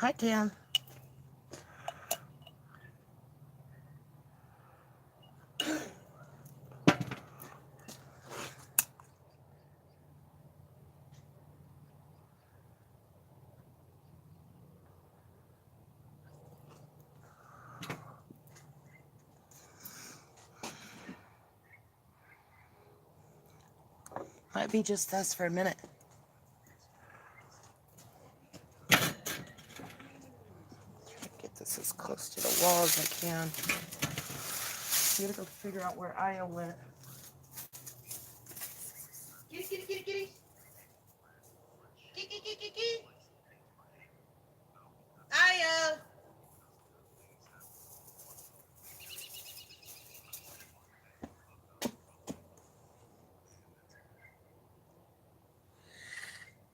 Hi, Dan. Might be just us for a minute. Get this as close to the wall as I can. I gotta go figure out where Aya went. Kitty, kitty, kitty, kitty. Kitty, kitty, kitty, kitty. Aya.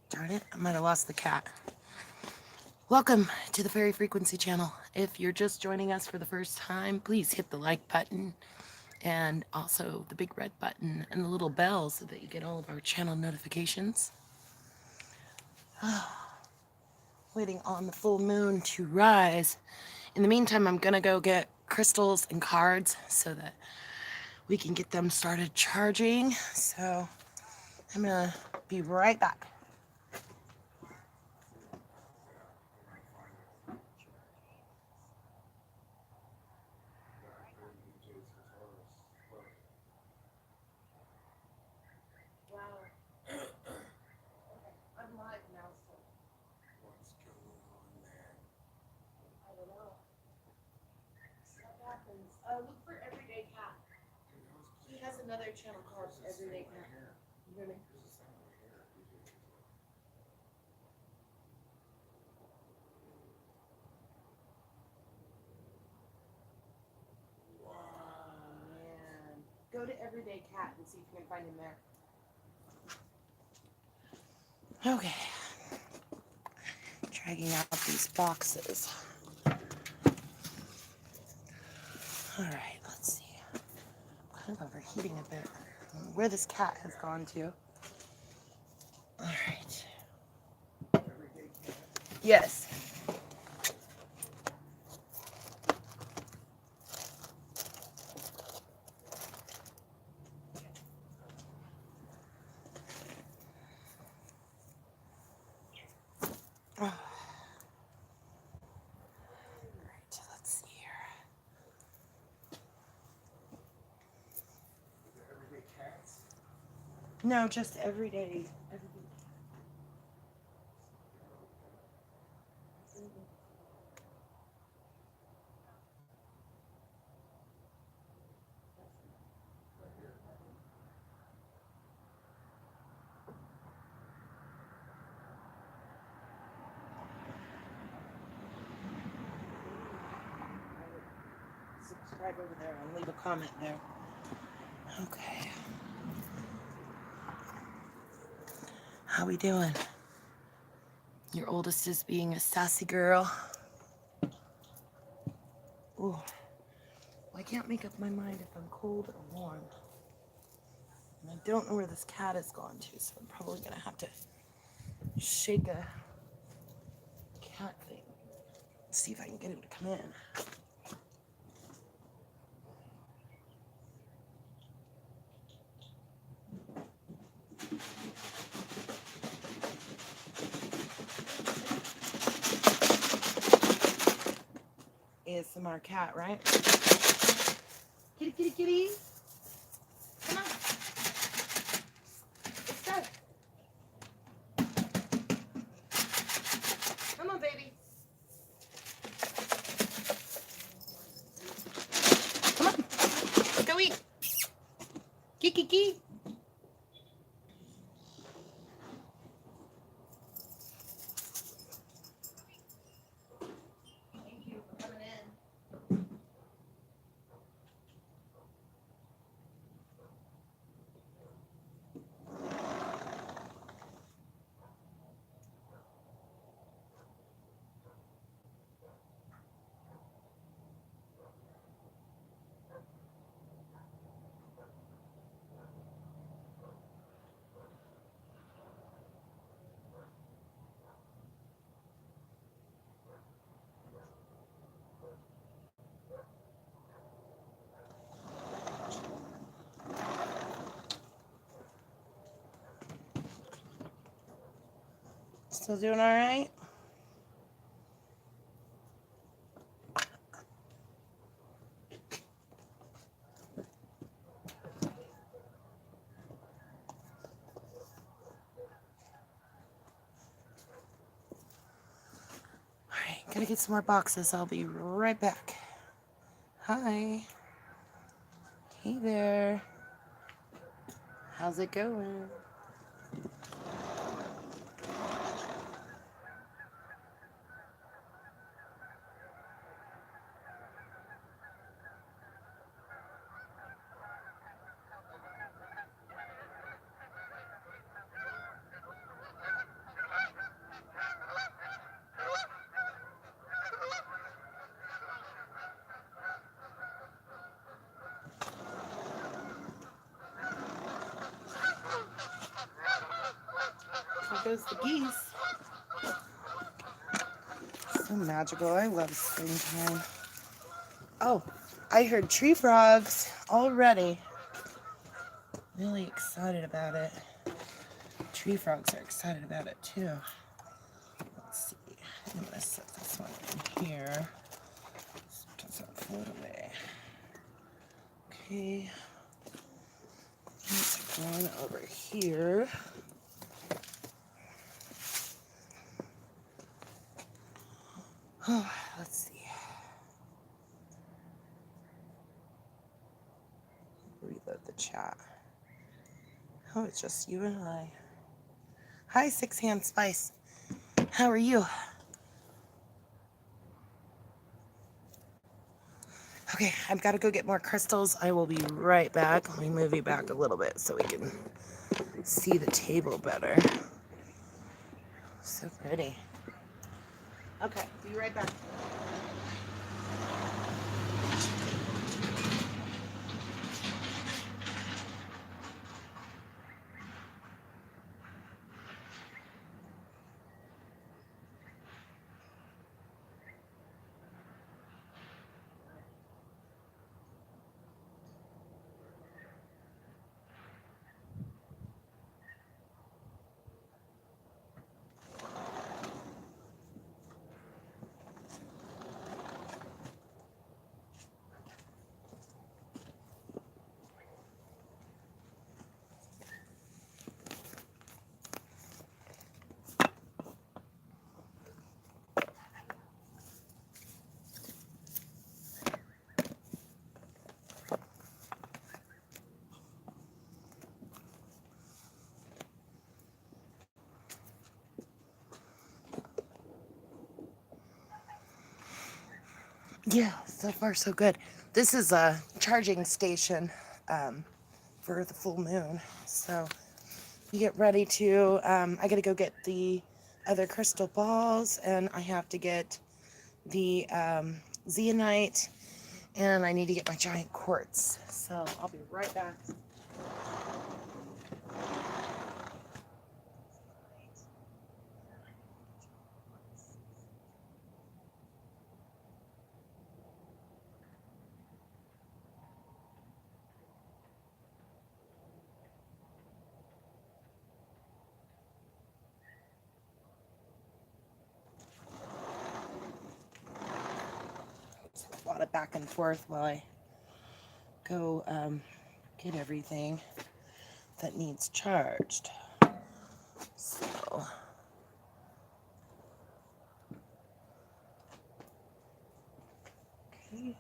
Darn it, I might have lost the cat. Welcome to the Fairy Frequency channel. If you're just joining us for the first time, please hit the like button and also the big red button and the little bell so that you get all of our channel notifications. Waiting on the full moon to rise. In the meantime, I'm gonna go get crystals and cards so that we can get them started charging. So I'm gonna be right back. Wow. I'm live now, so what's going on there? I don't know. Stuff happens. Look for Everyday Cat. He has another channel called Everyday Cat. You hear me? Oh man. Go to Everyday Cat and see if you can find him there. Okay. Dragging out these boxes. Alright, let's see. I'm kind of overheating a bit. Where this cat has gone to. Alright. Yes. Oh. Alright, let's see here. Everyday cats? No, just everyday. Subscribe over there and leave a comment there. Okay. How we doing? Your oldest is being a sassy girl. Ooh. I can't make up my mind if I'm cold or warm. And I don't know where this cat has gone to, so I'm probably gonna have to shake a cat thing. See if I can get him to come in. ASMR cat, right? Kitty, kitty, kitty. Come on. Let's go. Come on, baby. Come on. Let's go eat. Kiki. Thank you for coming in. Still doing all right? All right, gotta get some more boxes. I'll be right back. Hi. Hey there. How's it going? There goes the geese. So magical. I love springtime. Oh, I heard tree frogs already. Really excited about it. Tree frogs are excited about it too. Let's see. I'm gonna set this one in here so it doesn't float away. Okay. Let's go on over here. Oh, let's see. Reload the chat. Oh, it's just you and I. Hi, Six Hand Spice. How are you? Okay, I've got to go get more crystals. I will be right back. Let me move you back a little bit so we can see the table better. So pretty. Okay, be right back. Yeah, so far so good. This is a charging station for the full moon. So you get ready to, I gotta go get the other crystal balls, and I have to get the zeonite, and I need to get my giant quartz. So I'll be right back. A lot of back and forth while I go get everything that needs charged. So okay.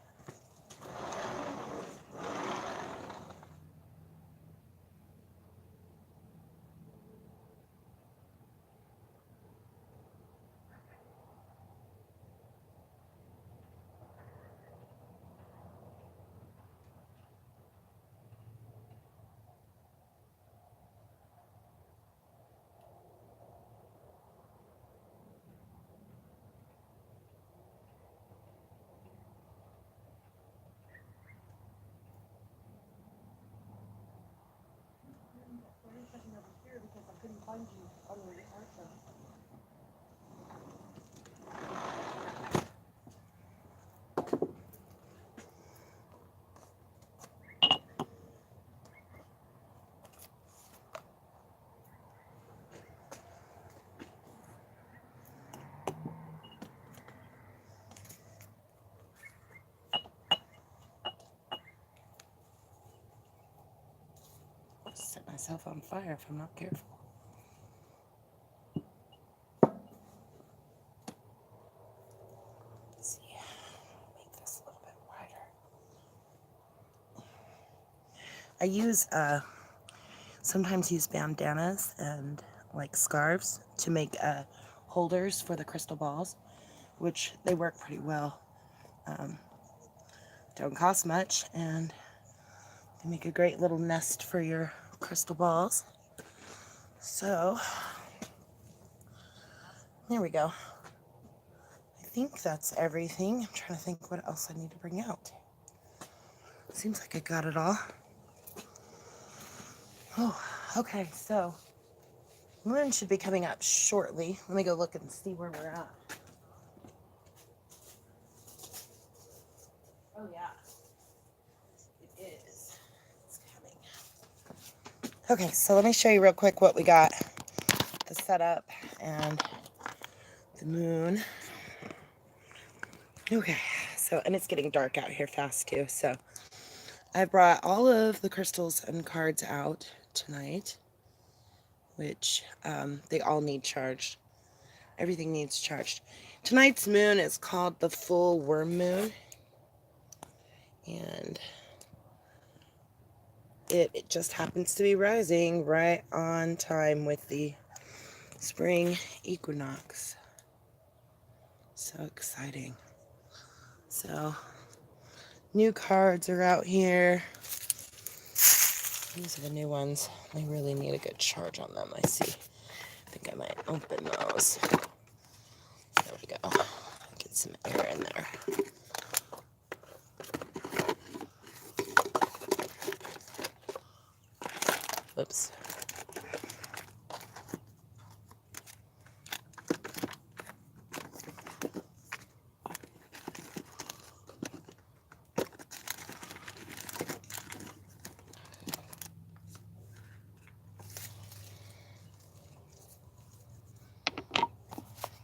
myself on fire if I'm not careful. Let's see, make this a little bit wider. I use sometimes use bandanas and like scarves to make holders for the crystal balls, which they work pretty well. Don't cost much, and they make a great little nest for your crystal balls. So there we go. I think that's everything. I'm trying to think what else I need to bring out. Seems like I got it all. Oh, okay, so moon should be coming up shortly. Let me go look and see where we're at. Oh yeah, it is. It's coming. Okay, so let me show you real quick what we got. The setup and the moon. Okay, so, and it's getting dark out here fast too, so I brought all of the crystals and cards out tonight, which they all need charged. Everything needs charged. Tonight's moon is called the full worm moon, and it just happens to be rising right on time with the spring equinox. So exciting. So new cards are out here. These are the new ones. I really need a good charge on them. I see. I think I might open those. There we go. Get some air in there. Oops.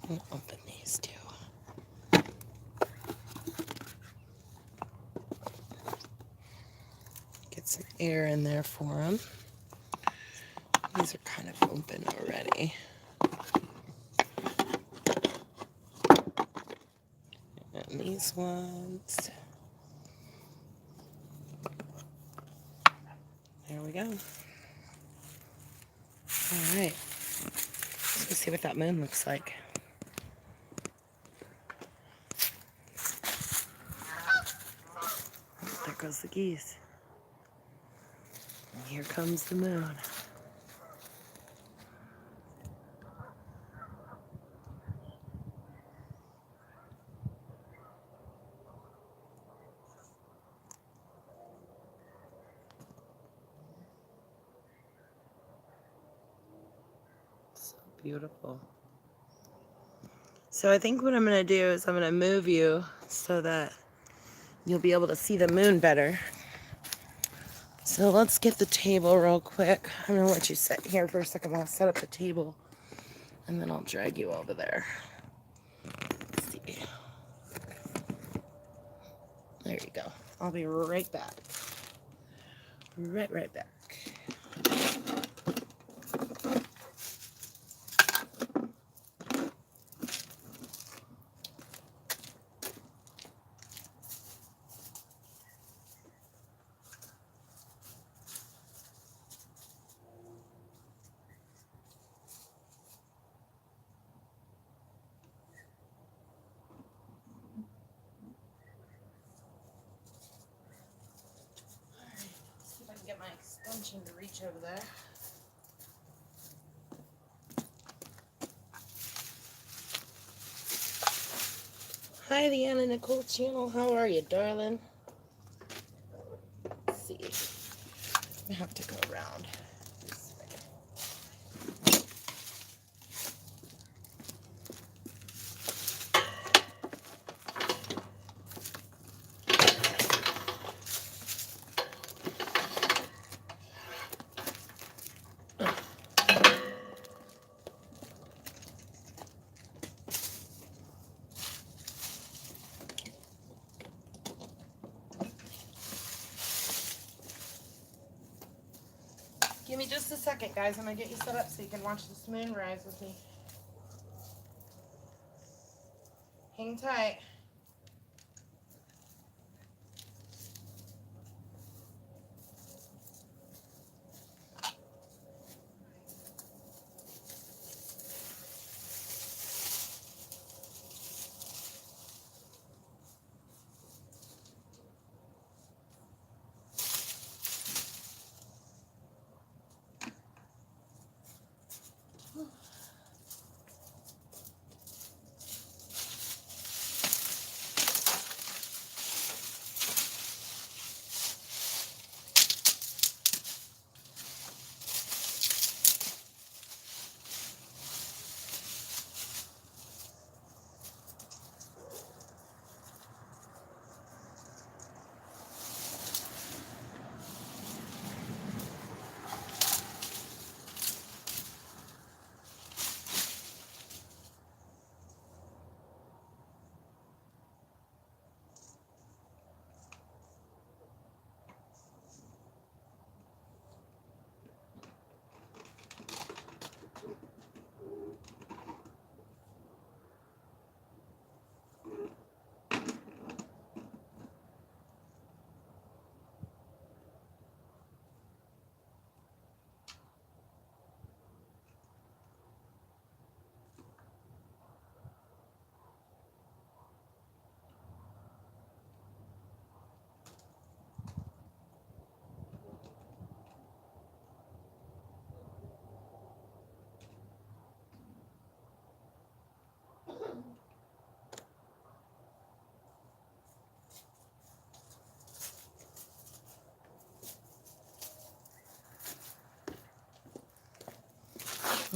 I'm gonna open these too. Get some air in there for them. These are kind of open already. And these ones. There we go. All right. Let's see what that moon looks like. There goes the geese. And here comes the moon. So beautiful. So I think what I'm going to do is I'm going to move you so that you'll be able to see the moon better. So let's get the table real quick. I'm going to let you sit here for a second. I'll set up the table and then I'll drag you over there. Let's see. There you go. I'll be right back. Right back. See if I can get my extension to reach over there. Hi, the Anna Nicole channel. How are you, darling? Let's see. I have to go around. Give me just a second, guys. I'm going to get you set up so you can watch this moon rise with me. Hang tight.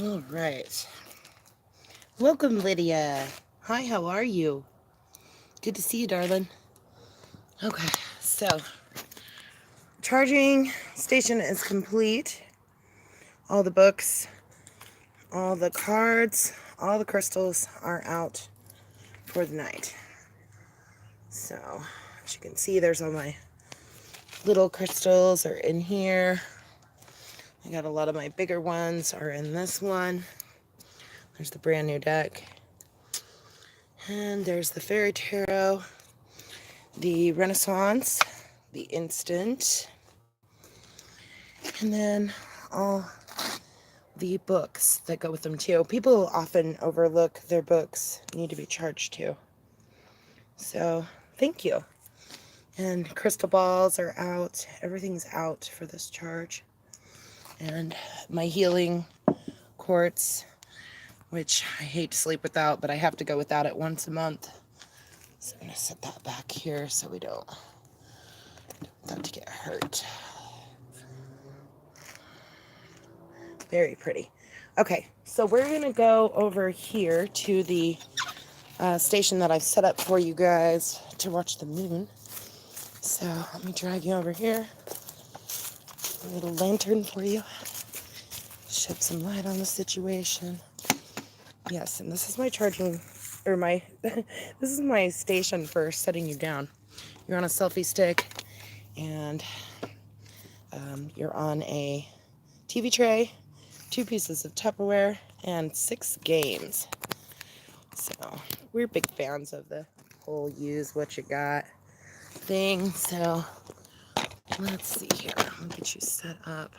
All right. Welcome, Lydia. Hi, how are you? Good to see you, darling. Okay, so charging station is complete. All the books, all the cards, all the crystals are out for the night. So, as you can see, there's all my little crystals are in here. I got a lot of my bigger ones are in this one. There's the brand new deck. And there's the Fairy Tarot, the Renaissance, the Instant, and then all the books that go with them too. People often overlook their books need to be charged too. So, thank you. And crystal balls are out. Everything's out for this charge. And my healing quartz, which I hate to sleep without, but I have to go without it once a month. So I'm going to set that back here so we don't want to get hurt. Very pretty. Okay, so we're going to go over here to the station that I've set up for you guys to watch the moon. So let me drag you over here. A little lantern for you. Shed some light on the situation. Yes, and this is my charging, or my, this is my station for setting you down. You're on a selfie stick, and you're on a TV tray, 2 pieces of Tupperware, and 6 games. So, we're big fans of the whole use what you got thing. So, let's see here. Let me get you set up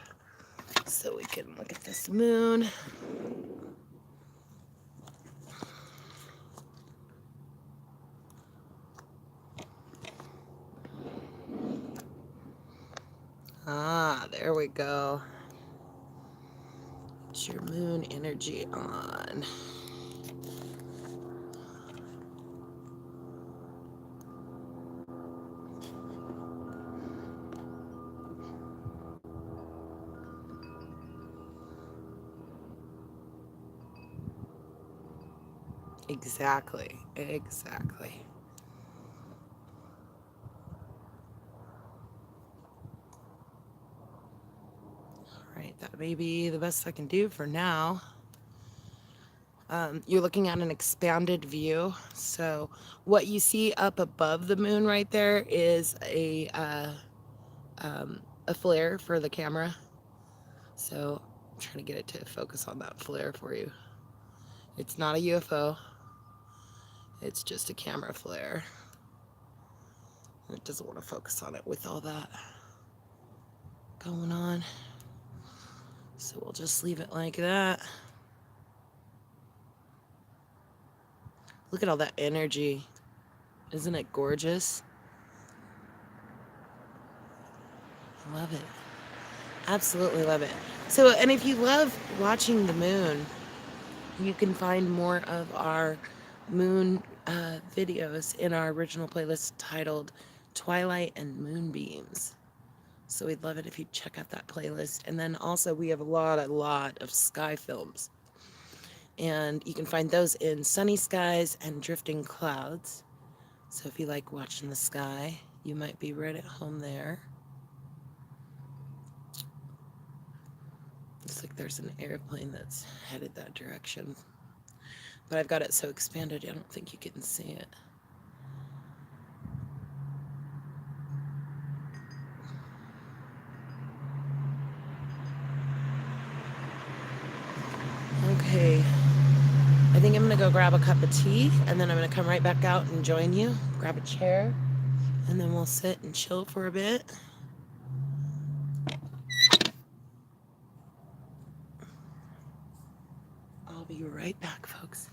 so we can look at this moon. Ah, there we go. Get your moon energy on. Exactly. Alright, that may be the best I can do for now. You're looking at an expanded view. So what you see up above the moon right there is a flare for the camera. So I'm trying to get it to focus on that flare for you. It's not a UFO. It's just a camera flare. It doesn't want to focus on it with all that going on. So we'll just leave it like that. Look at all that energy. Isn't it gorgeous? Love it. Absolutely love it. So, and if you love watching the moon, you can find more of our moon videos in our original playlist titled Twilight and Moonbeams. So we'd love it if you check out that playlist. And then also we have a lot of sky films. And you can find those in Sunny Skies and Drifting Clouds. So if you like watching the sky, you might be right at home there. Looks like there's an airplane that's headed that direction. But I've got it so expanded, I don't think you can see it. Okay. I think I'm going to go grab a cup of tea, and then I'm going to come right back out and join you. Grab a chair, and then we'll sit and chill for a bit. I'll be right back, folks.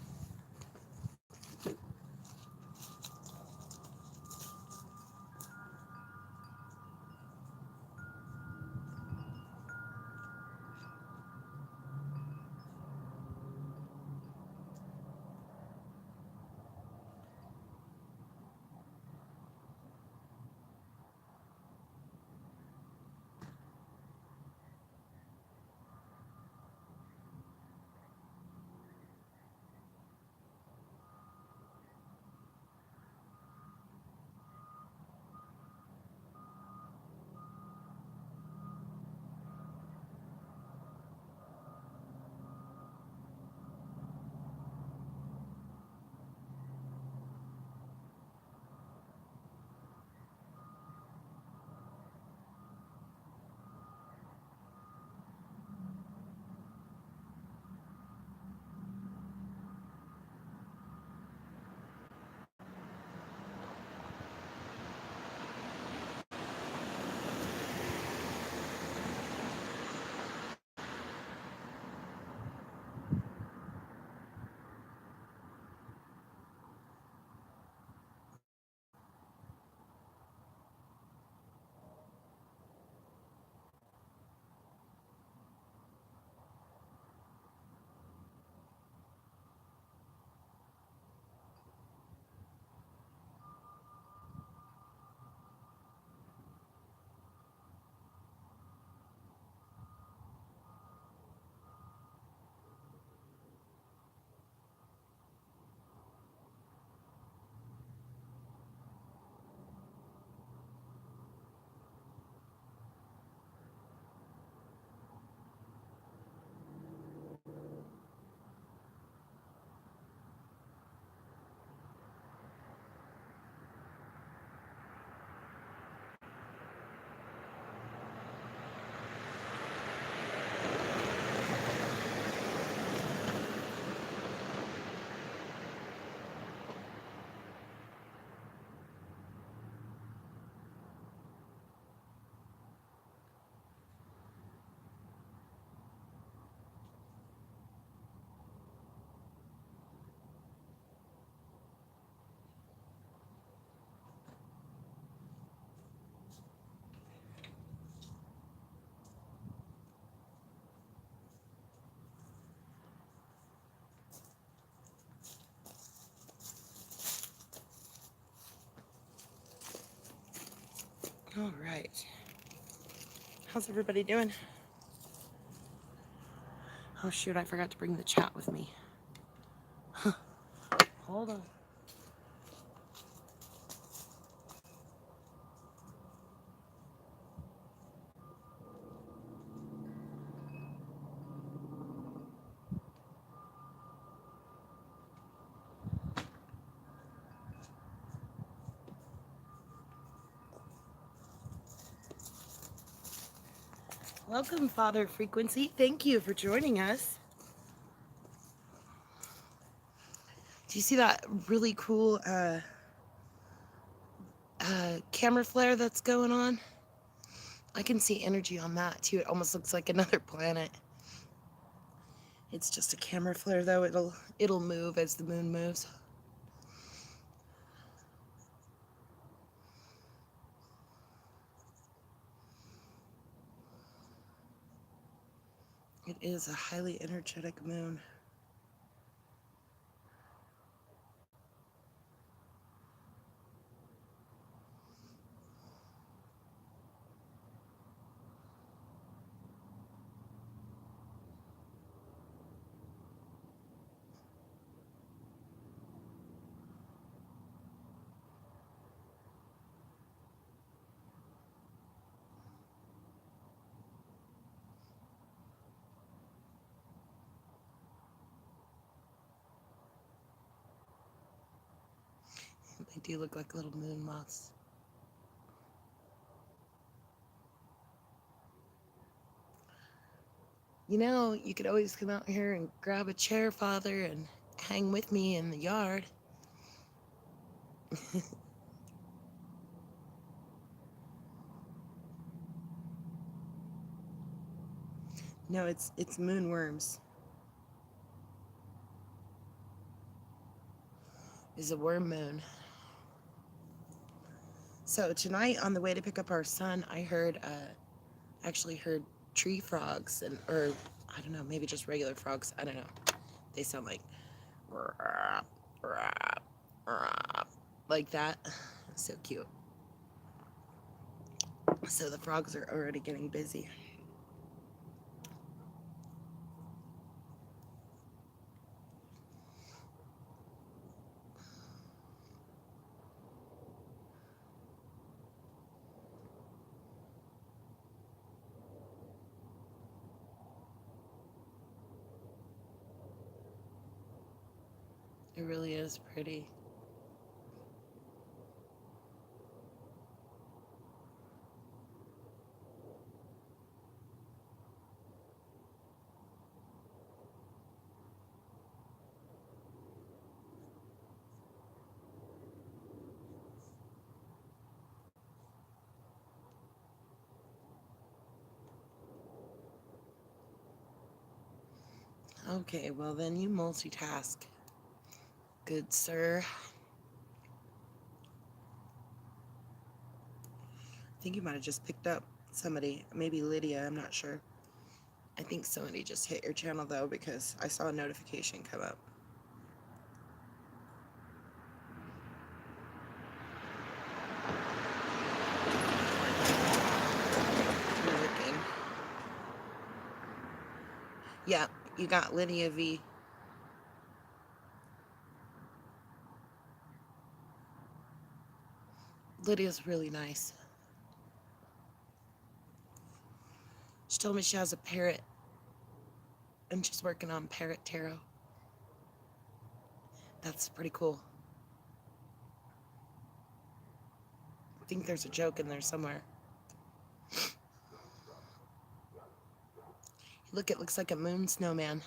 All right. How's everybody doing? Oh, shoot, I forgot to bring the chat with me. Hold on. Welcome, Father Frequency. Thank you for joining us. Do you see that really cool camera flare that's going on? I can see energy on that too. It almost looks like another planet. It's just a camera flare though. It'll move as the moon moves. It is a highly energetic moon. They do look like little moon moths. You know, you could always come out here and grab a chair, Father, and hang with me in the yard. No, it's moonworms. It's a worm moon. So tonight on the way to pick up our son, I actually heard tree frogs or I don't know, maybe just regular frogs. I don't know. They sound like that. So cute. So the frogs are already getting busy. It really is pretty. Okay, well then you multitask. Good sir. I think you might have just picked up somebody, maybe Lydia, I'm not sure. I think somebody just hit your channel though because I saw a notification come up. You're looking. Yeah, you got Lydia V. Lydia's really nice. She told me she has a parrot and she's working on parrot tarot. That's pretty cool. I think there's a joke in there somewhere. Look, it looks like a moon snowman.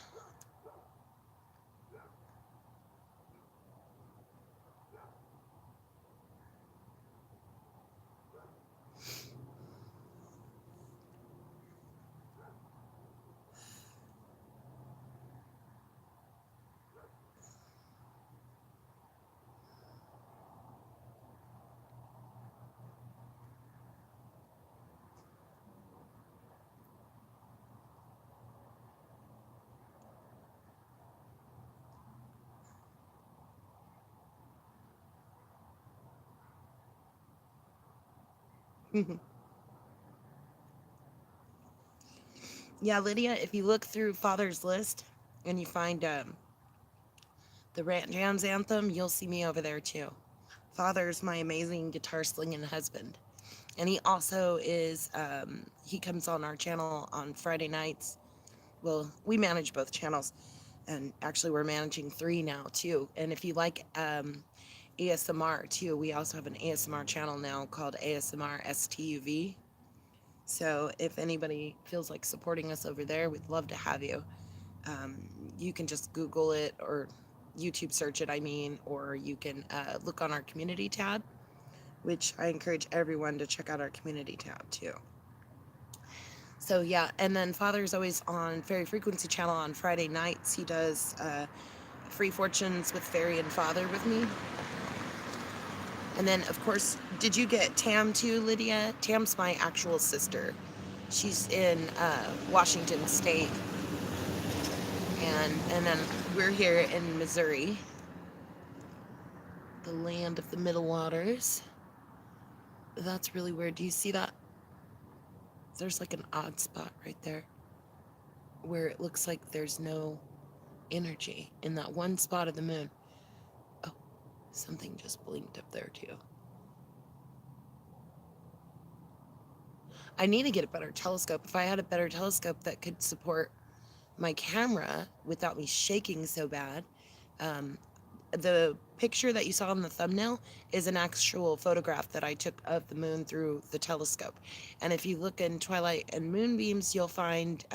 Yeah, Lydia, if you look through Father's list and you find the Rant Jams anthem, you'll see me over there too. Father's my amazing guitar slinging husband. And he also he comes on our channel on Friday nights. Well, we manage both channels. And actually, we're managing 3 now too. And if you like ASMR too, we also have an ASMR channel now called ASMR STUV. So if anybody feels like supporting us over there, we'd love to have you. Um, you can just Google it or YouTube search it, I mean, or you can look on our community tab, which I encourage everyone to check out our community tab too. So yeah, and then Father's always on Fairy Frequency Channel on Friday nights. He does Free Fortunes with Fairy and Father with me. And then, of course, did you get Tam too, Lydia? Tam's my actual sister. She's in Washington State, and then we're here in Missouri, the land of the middle waters. That's really weird. Do you see that? There's like an odd spot right there where it looks like there's no energy in that one spot of the moon. Oh, something just blinked up there too. I need to get a better telescope. If I had a better telescope that could support my camera without me shaking so bad. Um, the picture that you saw in the thumbnail is an actual photograph that I took of the moon through the telescope. And if you look in twilight and moonbeams, you'll find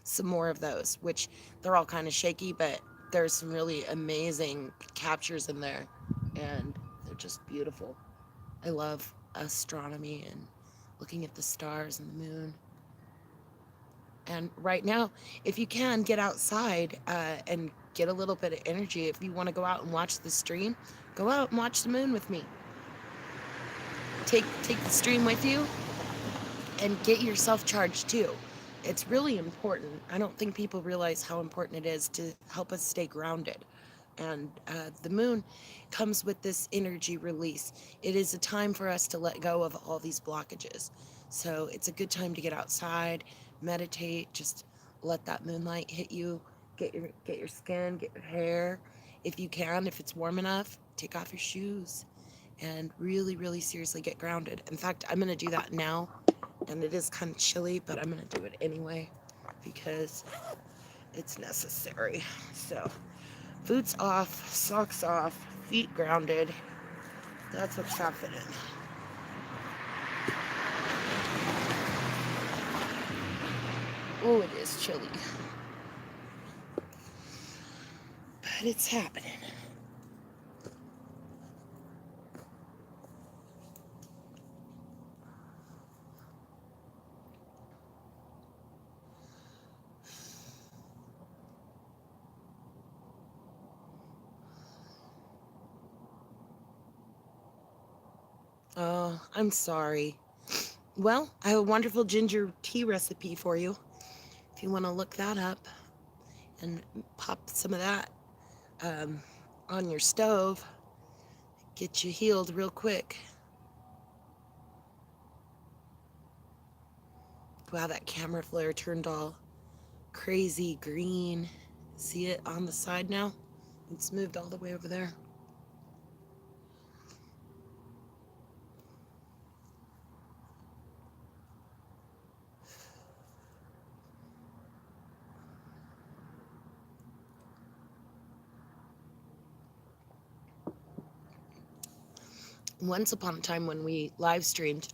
some more of those, which they're all kind of shaky, but there's some really amazing captures in there, and they're just beautiful. I love astronomy and looking at the stars and the moon. And right now, if you can, get outside and get a little bit of energy. If you want to go out and watch the stream, go out and watch the moon with me. Take the stream with you and get yourself charged too. It's really important. I don't think people realize how important it is to help us stay grounded. And the moon comes with this energy release. It is a time for us to let go of all these blockages. So it's a good time to get outside, meditate, just let that moonlight hit you, get your skin, get your hair. If you can, if it's warm enough, take off your shoes and really, really seriously get grounded. In fact, I'm going to do that now. And it is kind of chilly, but I'm going to do it anyway because it's necessary. So, boots off, socks off, feet grounded. That's what's happening. Oh, it is chilly. But it's happening. Oh, I'm sorry. Well, I have a wonderful ginger tea recipe for you. If you want to look that up and pop some of that on your stove, get you healed real quick. Wow, that camera flare turned all crazy green. See it on the side now? It's moved all the way over there. Once upon a time when we live streamed,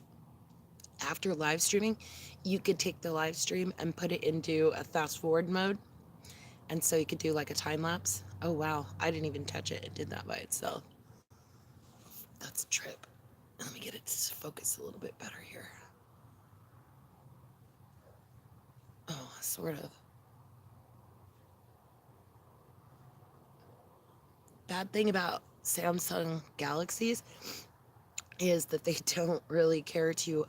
after live streaming, you could take the live stream and put it into a fast forward mode. And so you could do like a time lapse. Oh, wow. I didn't even touch it. It did that by itself. That's a trip. Let me get it to focus a little bit better here. Oh, sort of. Bad thing about Samsung Galaxies is that they don't really care to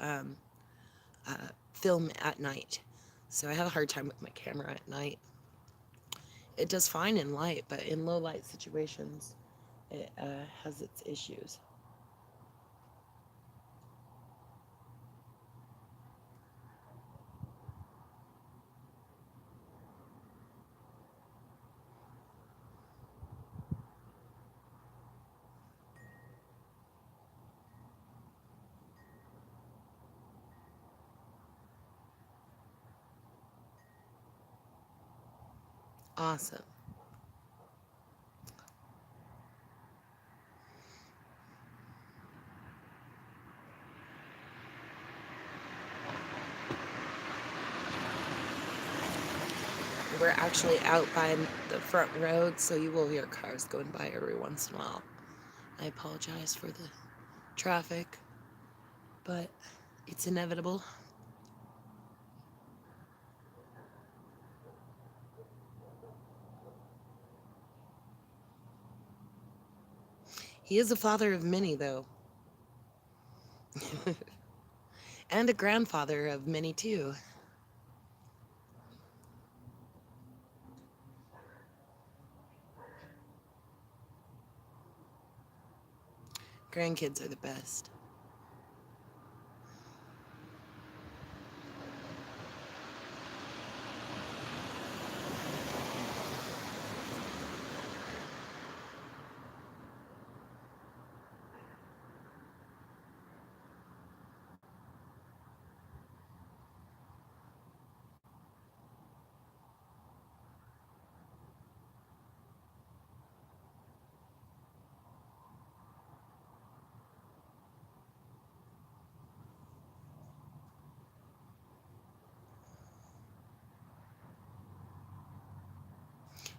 film at night. So I have a hard time with my camera at night. It does fine in light, but in low light situations, it has its issues. Awesome. We're actually out by the front road, so you will hear cars going by every once in a while. I apologize for the traffic, but it's inevitable. He is a father of many, though, and a grandfather of many, too. Grandkids are the best.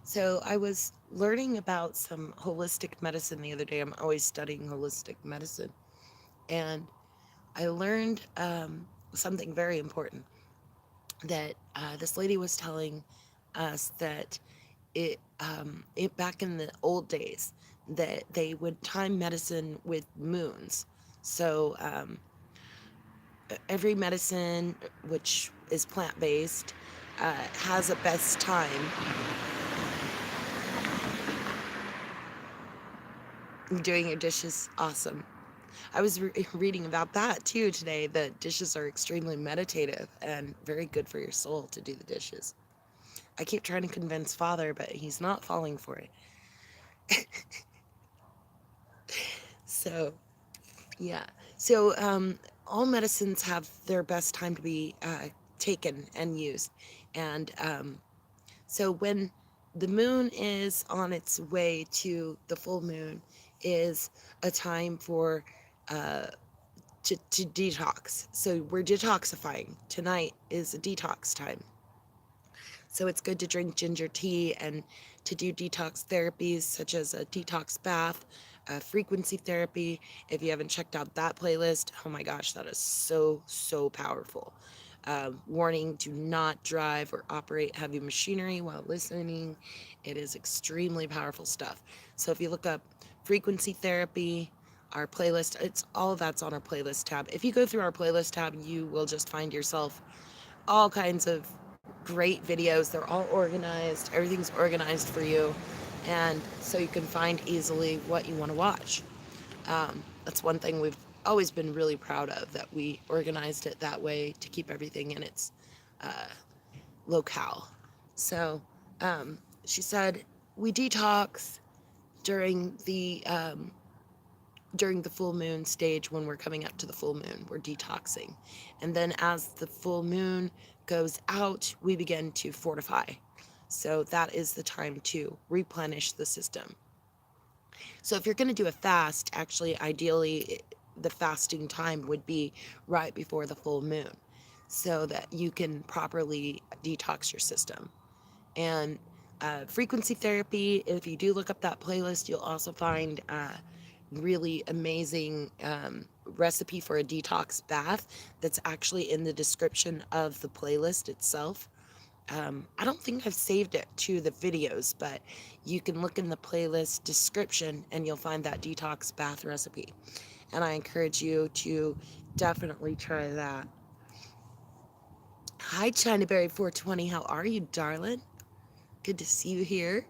So I was learning about some holistic medicine the other day. I'm always studying holistic medicine. And I learned something very important that this lady was telling us that it back in the old days that they would time medicine with moons. So every medicine which is plant based has a best time. Doing your dishes, awesome. I was reading about that too today. That dishes are extremely meditative and very good for your soul to do the dishes. I keep trying to convince Father, but he's not falling for it. So, yeah. So, all medicines have their best time to be taken and used. And so, when the moon is on its way to the full moon, is a time for uh, to detox. So, we're detoxifying. Tonight is a detox time. So it's good to drink ginger tea and to do detox therapies such as a detox bath, frequency therapy. If you haven't checked out that playlist, oh my gosh, that is so, so powerful. Warning, do not drive or operate heavy machinery while listening. It is extremely powerful stuff. So if you look up frequency therapy, our playlist, it's all of that's on our playlist tab. If you go through our playlist tab, you will just find yourself all kinds of great videos. They're all organized, everything's organized for you. And so you can find easily what you want to watch. That's one thing we've always been really proud of, that we organized it that way to keep everything in its locale. So she said, we detox during the full moon stage. When we're coming up to the full moon, we're detoxing. And then as the full moon goes out, we begin to fortify. So that is the time to replenish the system. So if you're going to do a fast, actually, ideally, the fasting time would be right before the full moon so that you can properly detox your system. And frequency therapy, if you do look up that playlist, you'll also find really amazing recipe for a detox bath that's actually in the description of the playlist itself. I don't think I've saved it to the videos, but you can look in the playlist description and you'll find that detox bath recipe. And I encourage you to definitely try that. Hi, Chinaberry420. How are you, darling? Good to see you here.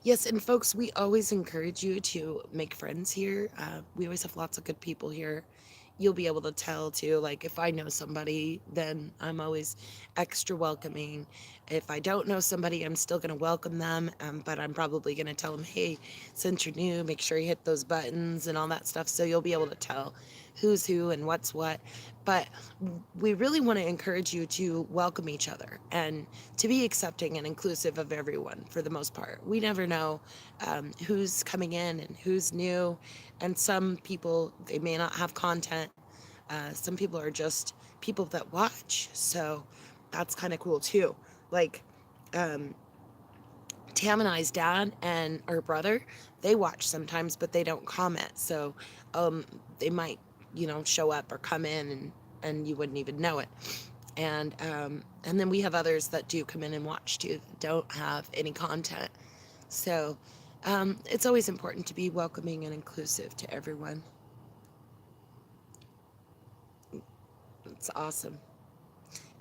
Yes, and folks, we always encourage you to make friends here. We always have lots of good people here. You'll be able to tell too, like if I know somebody, then I'm always extra welcoming. If I don't know somebody, I'm still going to welcome them, but I'm probably going to tell them, hey, since you're new, make sure you hit those buttons and all that stuff. So you'll be able to tell. who's who and what's what. But we really want to encourage you to welcome each other and to be accepting and inclusive of everyone for the most part. We never know who's coming in and who's new. And some people, they may not have content. Some people are just people that watch. So that's kind of cool too. Like, Tam and I's dad and her brother, they watch sometimes, but they don't comment. So they might, show up or come in and you wouldn't even know it. And then we have others that do come in and watch too, that don't have any content. So it's always important to be welcoming and inclusive to everyone. It's awesome.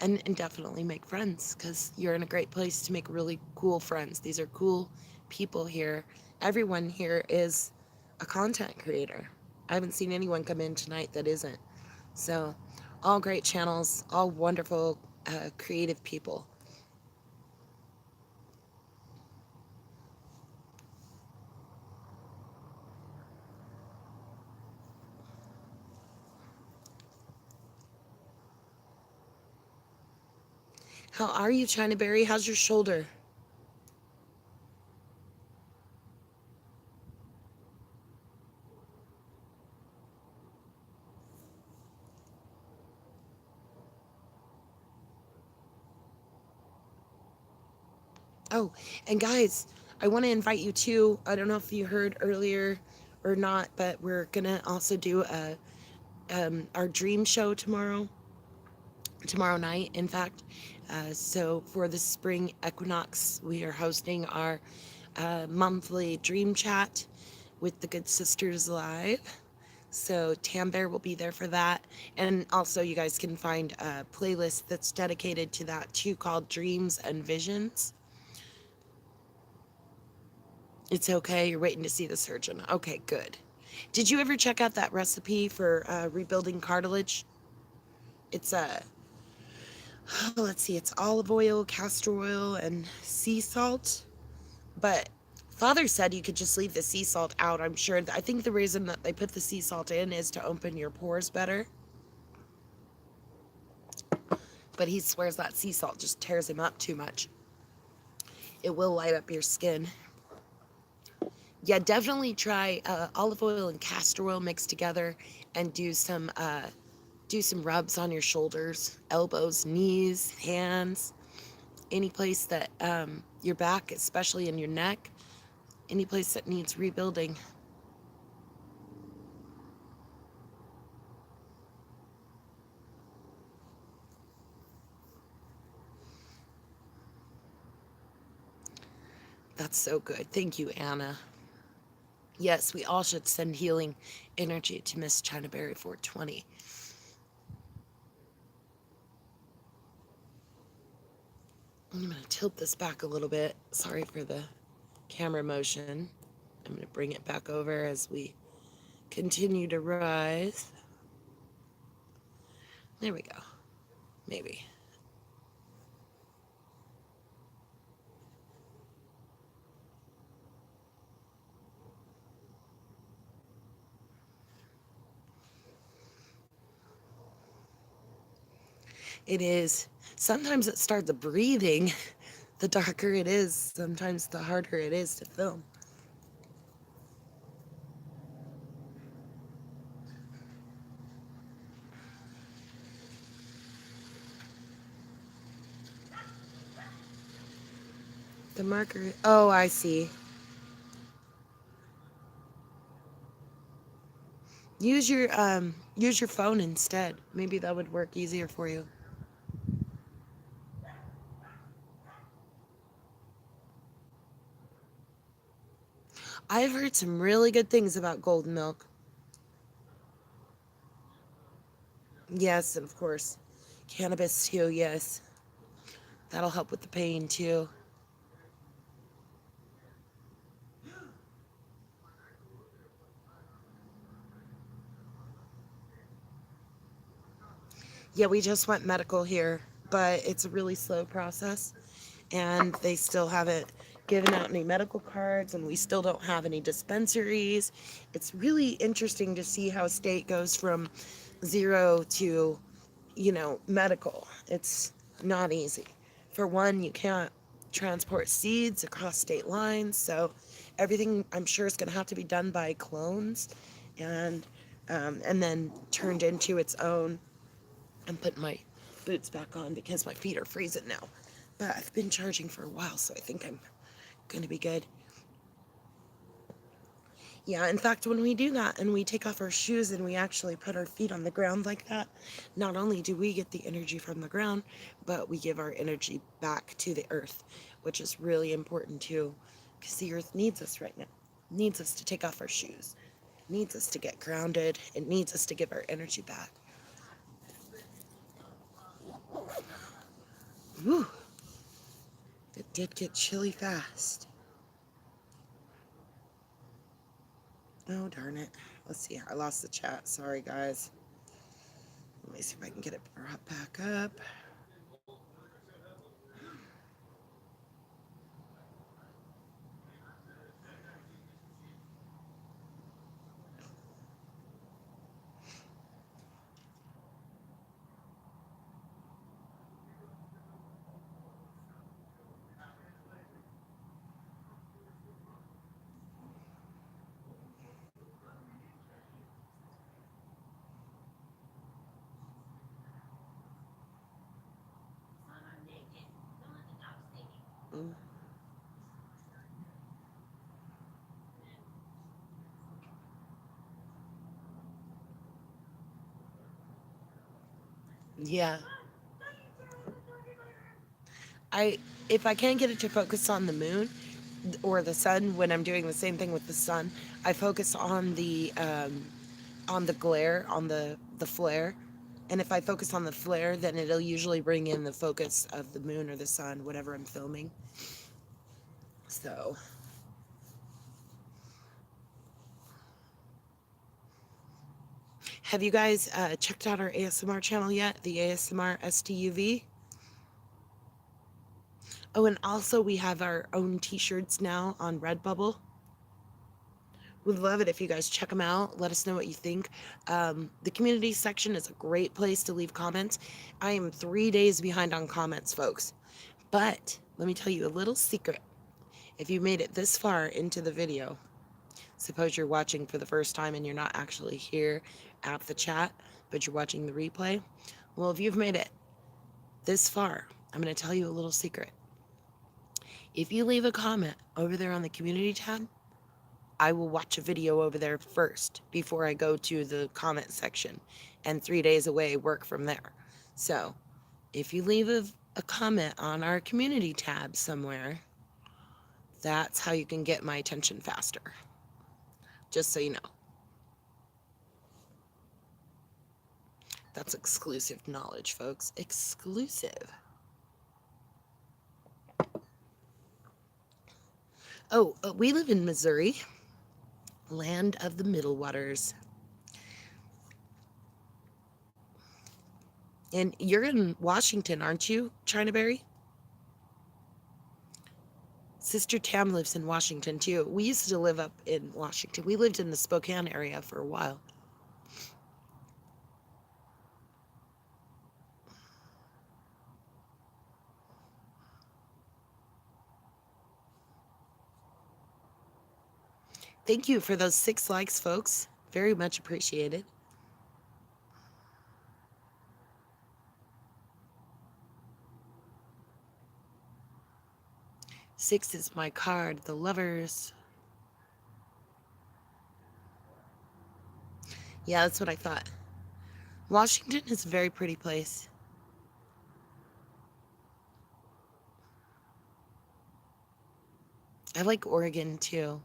And definitely make friends because you're in a great place to make really cool friends. These are cool people here. Everyone here is a content creator. I haven't seen anyone come in tonight that isn't. So, all great channels, all wonderful, creative people. How are you, China Berry? How's your shoulder? Oh, and guys, I want to invite you too. I don't know if you heard earlier or not, but we're gonna also do our dream show tomorrow night, in fact. So for the spring equinox, we are hosting our monthly dream chat with the Good Sisters Live. So Tam Bear will be there for that. And also, you guys can find a playlist that's dedicated to that too called Dreams and Visions. It's okay. You're waiting to see the surgeon. Okay, good. Did you ever check out that recipe for rebuilding cartilage? It's let's see, it's olive oil, castor oil, and sea salt. But Father said you could just leave the sea salt out. I'm sure. I think the reason that they put the sea salt in is to open your pores better. But he swears that sea salt just tears him up too much. It will light up your skin. Yeah, definitely try olive oil and castor oil mixed together, and do some rubs on your shoulders, elbows, knees, hands, any place that your back, especially in your neck, any place that needs rebuilding. That's so good. Thank you, Anna. Yes, we all should send healing energy to Miss China Berry 420. I'm going to tilt this back a little bit. Sorry for the camera motion. I'm going to bring it back over as we continue to rise. There we go. Maybe. It is. Sometimes it starts the breathing. The darker it is, sometimes the harder it is to film. The marker. Oh, I see. Use your phone instead. Maybe that would work easier for you. I've heard some really good things about golden milk. Yes, and of course, cannabis too. Yes, that'll help with the pain too. Yeah, we just went medical here, but it's a really slow process, and they still haven't given out any medical cards, and we still don't have any dispensaries. It's really interesting to see how a state goes from zero to, medical. It's not easy. For one, you can't transport seeds across state lines, so everything I'm sure is going to have to be done by clones, and and then turned into its own. I'm putting my boots back on because my feet are freezing now. But I've been charging for a while, so I think I'm going to be good. Yeah, in fact, when we do that and we take off our shoes and we actually put our feet on the ground like that, not only do we get the energy from the ground, but we give our energy back to the earth, which is really important too, because the earth needs us right now. Needs us to take off our shoes. Needs us to get grounded. It needs us to give our energy back. Whew, it did get chilly fast. Oh, darn it. Let's see. I lost the chat. Sorry, guys. Let me see if I can get it brought back up. Mm. Yeah. I if I can't get it to focus on the moon or the sun when I'm doing the same thing with the sun, I focus on the glare, on the flare. And if I focus on the flare, then it'll usually bring in the focus of the moon or the sun, whatever I'm filming. So, have you guys checked out our ASMR channel yet? The ASMR STUV? Oh, and also we have our own t-shirts now on Redbubble. Would love it if you guys check them out. Let us know what you think. The community section is a great place to leave comments. I am 3 days behind on comments, folks. But let me tell you a little secret. If you made it this far into the video, suppose you're watching for the first time and you're not actually here at the chat, but you're watching the replay. Well, if you've made it this far, I'm going to tell you a little secret. If you leave a comment over there on the community tab, I will watch a video over there first before I go to the comment section, and 3 days away work from there. So if you leave a comment on our community tab somewhere, that's how you can get my attention faster. Just so you know. That's exclusive knowledge, folks. Exclusive. Oh, we live in Missouri, land of the middle waters. And you're in Washington, aren't you, China Berry? Sister Tam lives in Washington, too. We used to live up in Washington. We lived in the Spokane area for a while. Thank you for those 6 likes, folks. Very much appreciated. Six is my card, the lovers. Yeah, that's what I thought. Washington is a very pretty place. I like Oregon, too.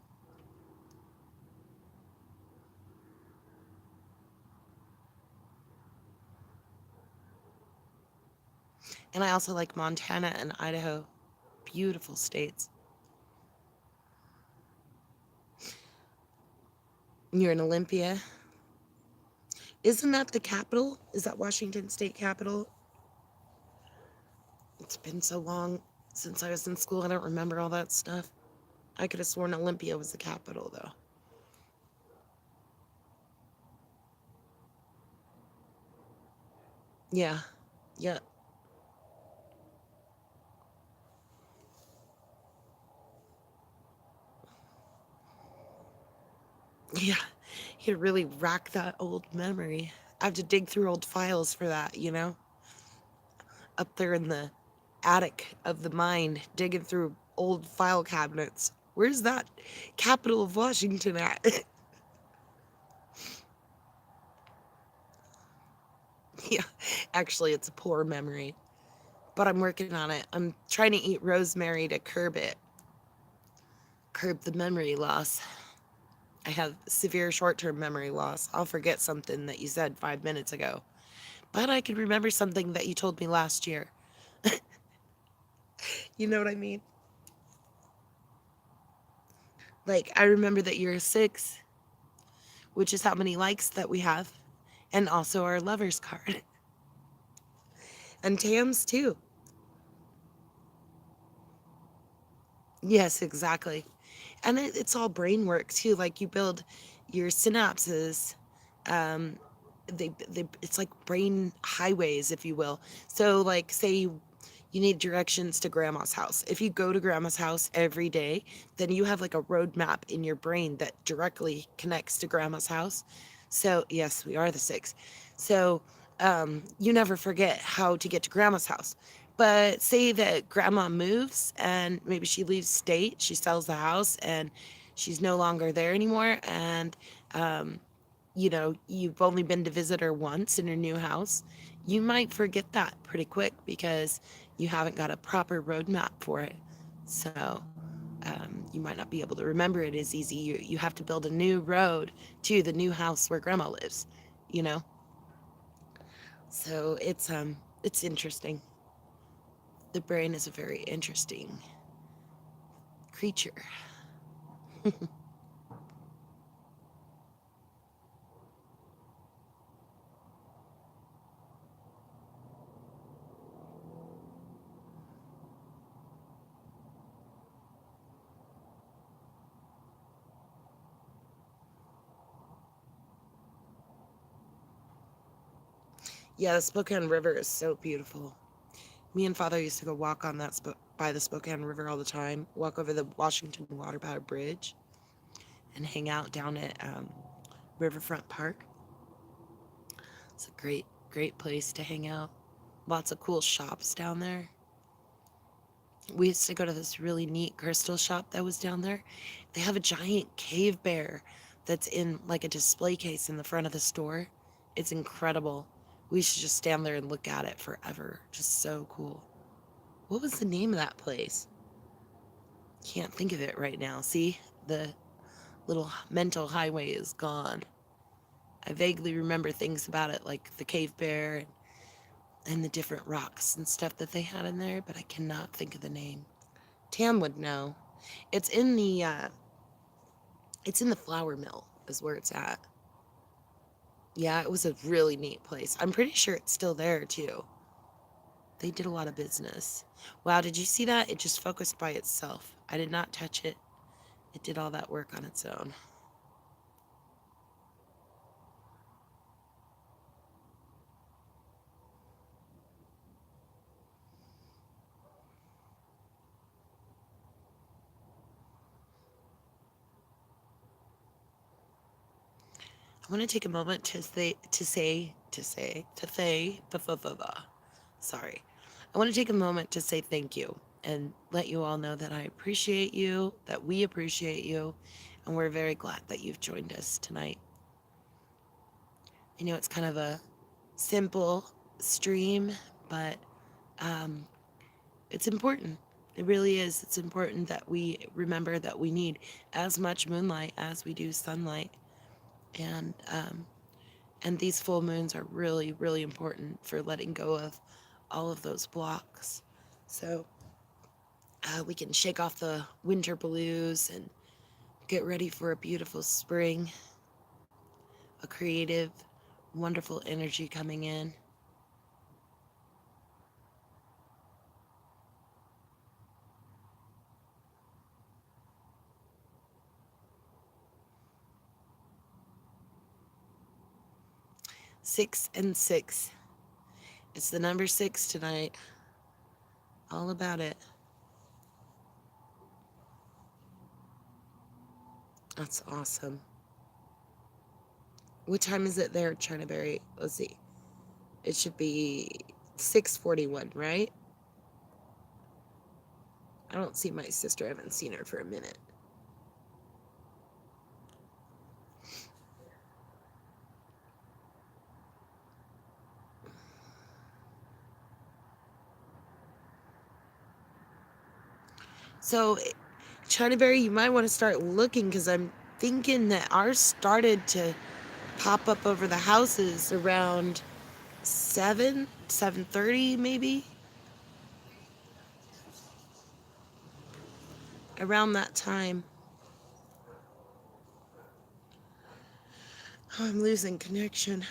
And I also like Montana and Idaho. Beautiful states. You're in Olympia. Isn't that the capital? Is that Washington State Capitol? It's been so long. Since I was in school, I don't remember all that stuff. I could have sworn Olympia was the capital, though. Yeah. Yeah. Yeah. You really rack that old memory. I have to dig through old files for that, you know? Up there in the attic of the mind, digging through old file cabinets. Where's that capital of Washington at? Yeah. Actually, it's a poor memory, but I'm working on it. I'm trying to eat rosemary to curb the memory loss. I have severe short term memory loss. I'll forget something that you said 5 minutes ago, but I can remember something that you told me last year. You know what I mean? Like, I remember that you're a six, which is how many likes that we have, and also our lover's card. And Tam's too. Yes, exactly. And it's all brain work too. Like, you build your synapses. Um, it's like brain highways, if you will. So, like, say you need directions to grandma's house. If you go to grandma's house every day, then you have like a roadmap in your brain that directly connects to grandma's house. So, yes, we are the six. So, you never forget how to get to grandma's house. But say that grandma moves and maybe she leaves state, she sells the house and she's no longer there anymore. And, you've only been to visit her once in her new house, you might forget that pretty quick because you haven't got a proper roadmap for it. So you might not be able to remember it as easy. You have to build a new road to the new house where grandma lives, you know? So it's interesting. The brain is a very interesting creature. Yeah, the Spokane River is so beautiful. Me and father used to go walk on by the Spokane River all the time, walk over the Washington Water Power Bridge, and hang out down at Riverfront Park. It's a great, great place to hang out. Lots of cool shops down there. We used to go to this really neat crystal shop that was down there. They have a giant cave bear that's in like a display case in the front of the store. It's incredible. We should just stand there and look at it forever. Just so cool. What was the name of that place? Can't think of it right now. See, the little mental highway is gone. I vaguely remember things about it, like the cave bear and the different rocks and stuff that they had in there, but I cannot think of the name. Tam would know. It's in the uh, it's in the flour mill, is where it's at. Yeah, it was a really neat place. I'm pretty sure it's still there too. They did a lot of business. Wow, did you see that? It just focused by itself. I did not touch it. It did all that work on its own. I want to take a moment sorry. I want to take a moment to say thank you and let you all know that I appreciate you, that we appreciate you, and we're very glad that you've joined us tonight. I know it's kind of a simple stream, but um, it's important. It really is. It's important that we remember that we need as much moonlight as we do sunlight, and and these full moons are really, really important for letting go of all of those blocks. So we can shake off the winter blues and get ready for a beautiful spring, a creative, wonderful energy coming in. 6 and 6. It's the number 6 tonight. All about it. That's awesome. What time is it there, Chinaberry? Let's see. It should be 6:41, right? I don't see my sister. I haven't seen her for a minute. So, Chinaberry, you might want to start looking because I'm thinking that ours started to pop up over the houses around 7:30 maybe. Around that time. Oh, I'm losing connection.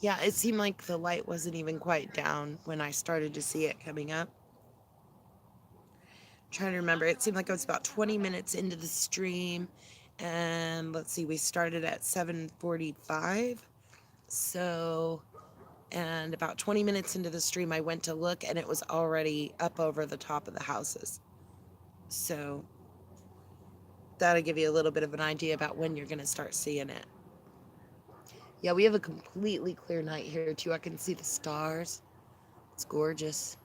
Yeah, it seemed like the light wasn't even quite down when I started to see it coming up. I'm trying to remember. It seemed like I was about 20 minutes into the stream. And let's see, we started at 7:45. So, and about 20 minutes into the stream, I went to look and it was already up over the top of the houses. So, that'll give you a little bit of an idea about when you're going to start seeing it. Yeah, we have a completely clear night here, too. I can see the stars. It's gorgeous.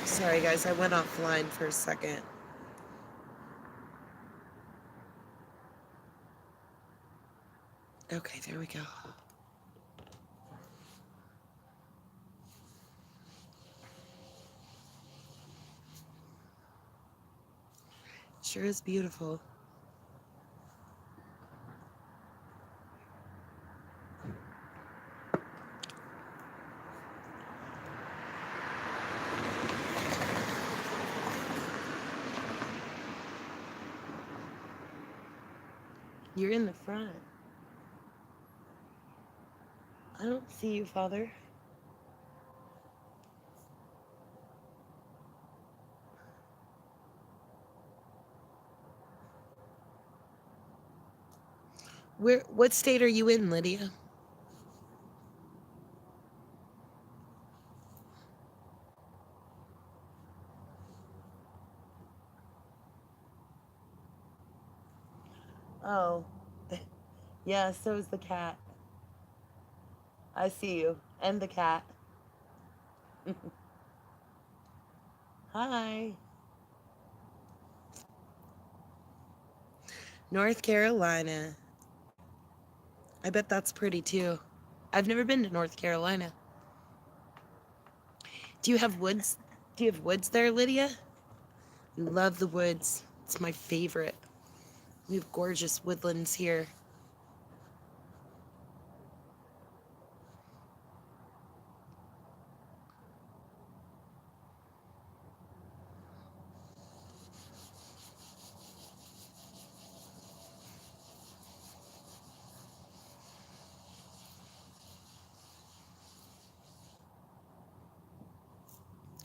Sorry, guys, I went offline for a second. Okay, there we go. Sure is beautiful. You're in the front. I don't see you, Father. What state are you in, Lydia? Oh, yeah, so is the cat. I see you. And the cat. Hi. North Carolina. I bet that's pretty too. I've never been to North Carolina. Do you have woods? Do you have woods there, Lydia? I love the woods. It's my favorite. We have gorgeous woodlands here.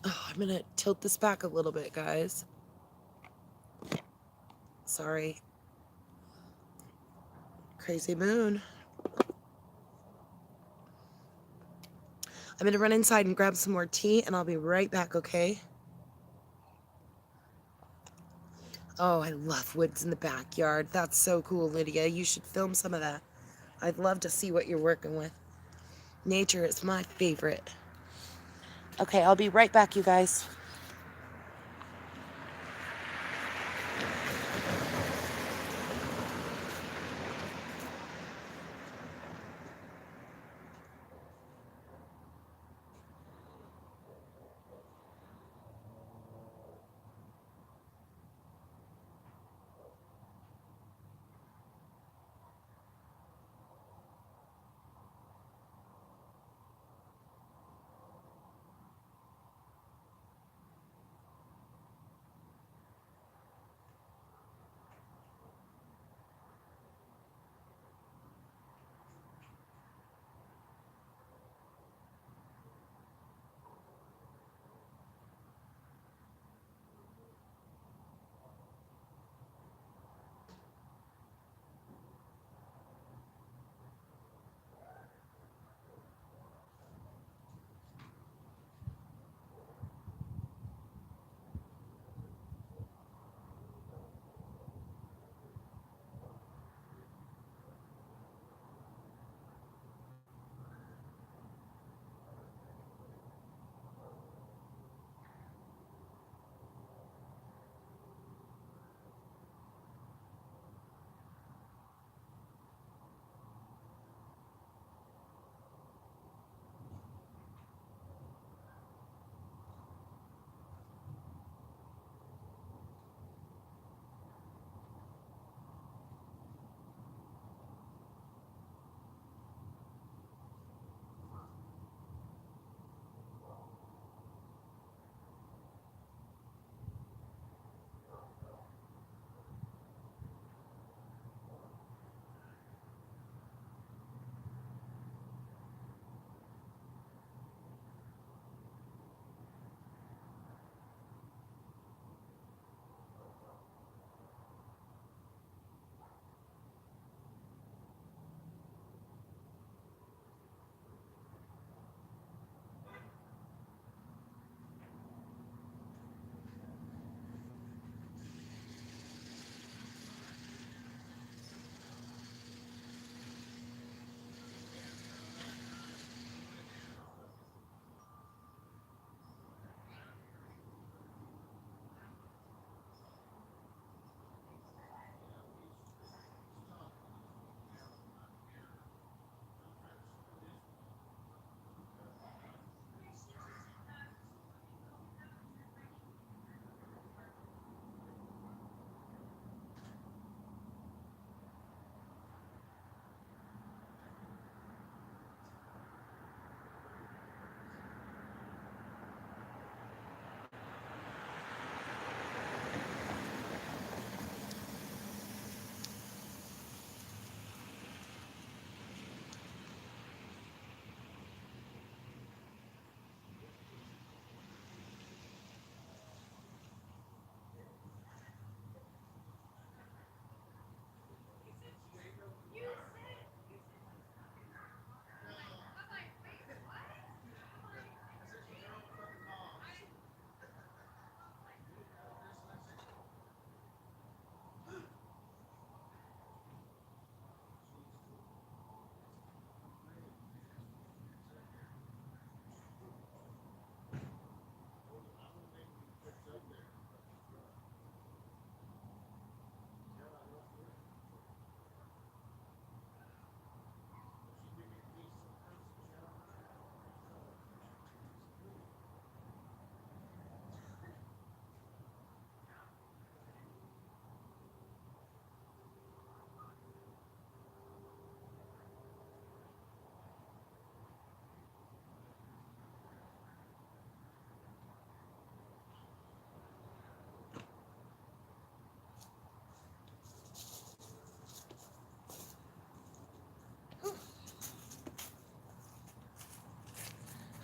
Oh, I'm gonna tilt this back a little bit, guys. Sorry. Crazy moon. I'm gonna run inside and grab some more tea and I'll be right back, okay? Oh, I love woods in the backyard. That's so cool, Lydia. You should film some of that. I'd love to see what you're working with. Nature is my favorite. Okay, I'll be right back, you guys.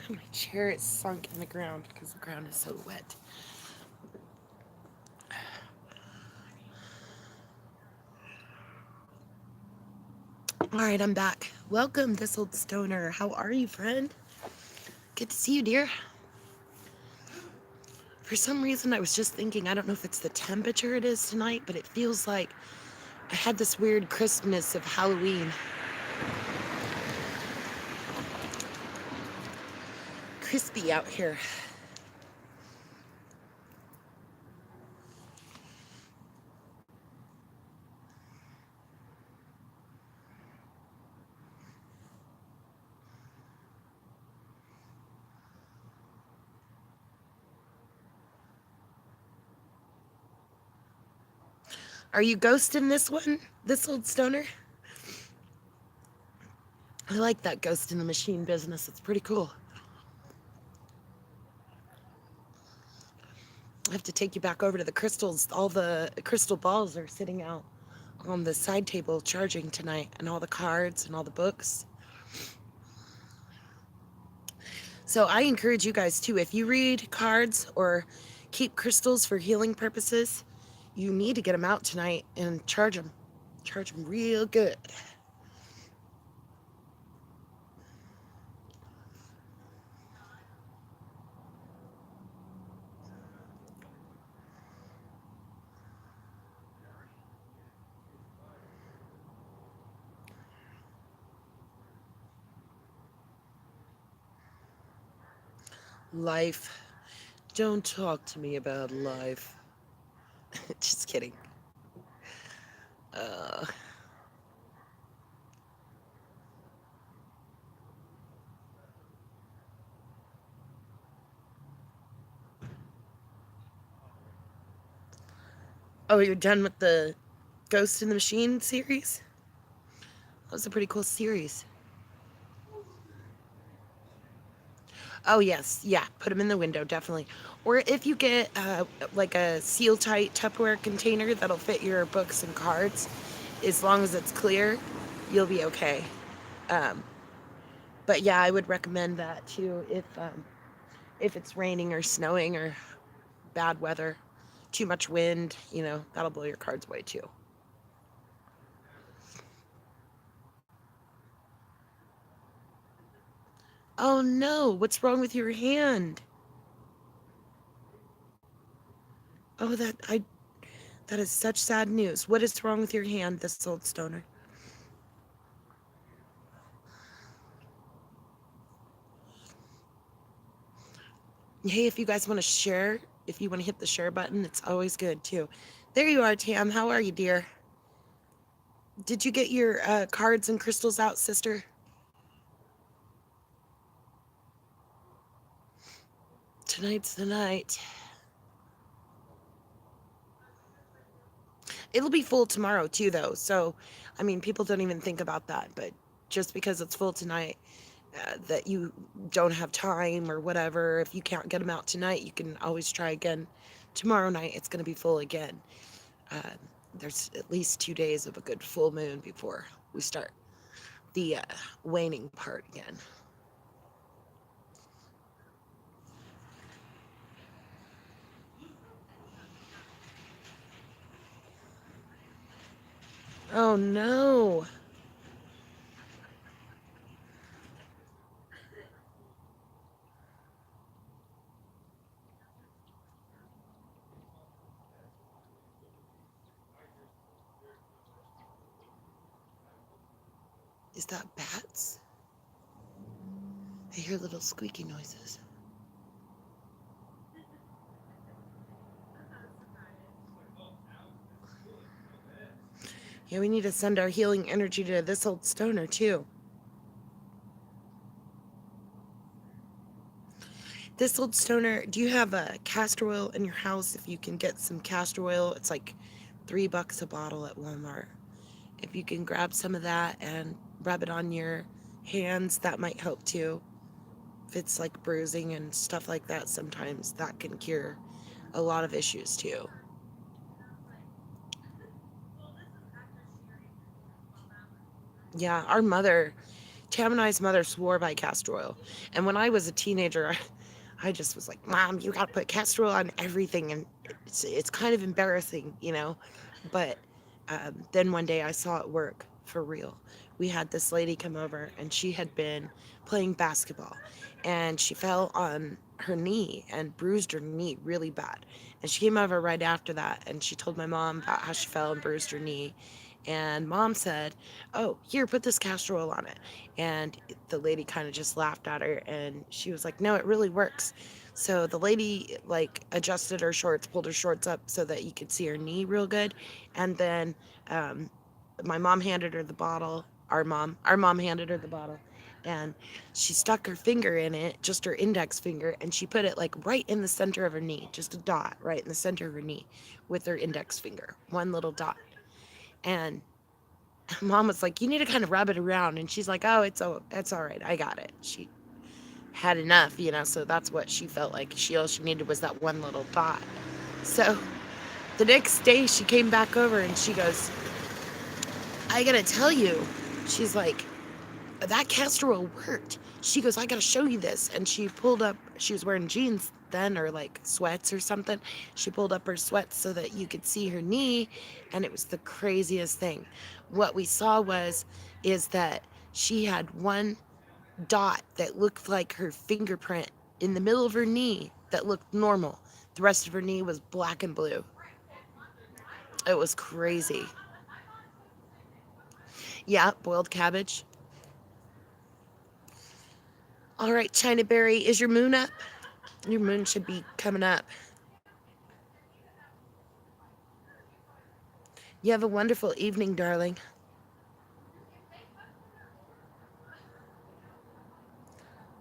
My chair is sunk in the ground because the ground is so wet. All right, I'm back. Welcome, this old stoner. How are you, friend? Good to see you, dear. For some reason, I was just thinking, I don't know if it's the temperature it is tonight, but it feels like I had this weird crispness of Halloween. Crispy out here. Are you ghosting this one, this old stoner? I like that ghost in the machine business. It's pretty cool. I have to take you back over to the crystals. All the crystal balls are sitting out on the side table charging tonight, and all the cards and all the books. So I encourage you guys too, if you read cards or keep crystals for healing purposes, you need to get them out tonight and charge them. Charge them real good. Life. Don't talk to me about life. Just kidding. Uh, oh, you're done with the Ghost in the Machine series? That was a pretty cool series. Oh, yes. Yeah. Put them in the window, definitely. Or if you get like a seal tight Tupperware container that'll fit your books and cards, as long as it's clear, you'll be okay. Um, but yeah, I would recommend that too if it's raining or snowing or bad weather, too much wind, that'll blow your cards away too. Oh no, what's wrong with your hand? Oh, that is such sad news. What is wrong with your hand, this old stoner? Hey, if you guys want to share, if you want to hit the share button, it's always good too. There you are, Tam. How are you, dear? Did you get your cards and crystals out, sister? Tonight's the night. It'll be full tomorrow too, though. So, I mean, people don't even think about that. But just because it's full tonight, that you don't have time or whatever, if you can't get them out tonight, you can always try again. Tomorrow night, it's going to be full again. Uh, there's at least 2 days of a good full moon before we start the waning part again. Oh no. Is that bats? I hear little squeaky noises. Yeah, we need to send our healing energy to this old stoner too. This old stoner, do you have a castor oil in your house? If you can get some castor oil, it's like $3 a bottle at Walmart. If you can grab some of that and rub it on your hands, that might help too. If it's like bruising and stuff like that, sometimes that can cure a lot of issues too. Yeah, our mother, Tam and I's mother swore by castor oil. And when I was a teenager, I just was like, Mom, you got to put castor oil on everything. And it's kind of embarrassing, you know? But then one day I saw it work for real. We had this lady come over and she had been playing basketball and she fell on her knee and bruised her knee really bad. And she came over right after that and she told my mom about how she fell and bruised her knee. And mom said, "Oh, here, put this castor oil on it." And the lady kind of just laughed at her and she was like, "No, it really works." So the lady like adjusted her shorts, pulled her shorts up so that you could see her knee real good. And then um, my mom handed her the bottle. Our mom handed her the bottle. And she stuck her finger in it, just her index finger, and she put it like right in the center of her knee, just a dot right in the center of her knee with her index finger, one little dot. And mom was like, "You need to kind of rub it around." And she's like, "Oh, it's all right. I got it." She had enough, you know, so that's what she felt like. All she needed was that one little dot. So the next day she came back over and she goes, "I gotta tell you," she's like, "that castor oil worked." She goes, "I gotta show you this." And she pulled up, she was wearing jeans then or like sweats or something. She pulled up her sweats so that you could see her knee. And it was the craziest thing. What we saw is that she had one dot that looked like her fingerprint in the middle of her knee that looked normal. The rest of her knee was black and blue. It was crazy. Yeah, boiled cabbage. All right, China Berry, is your moon up? Your moon should be coming up. You have a wonderful evening, darling.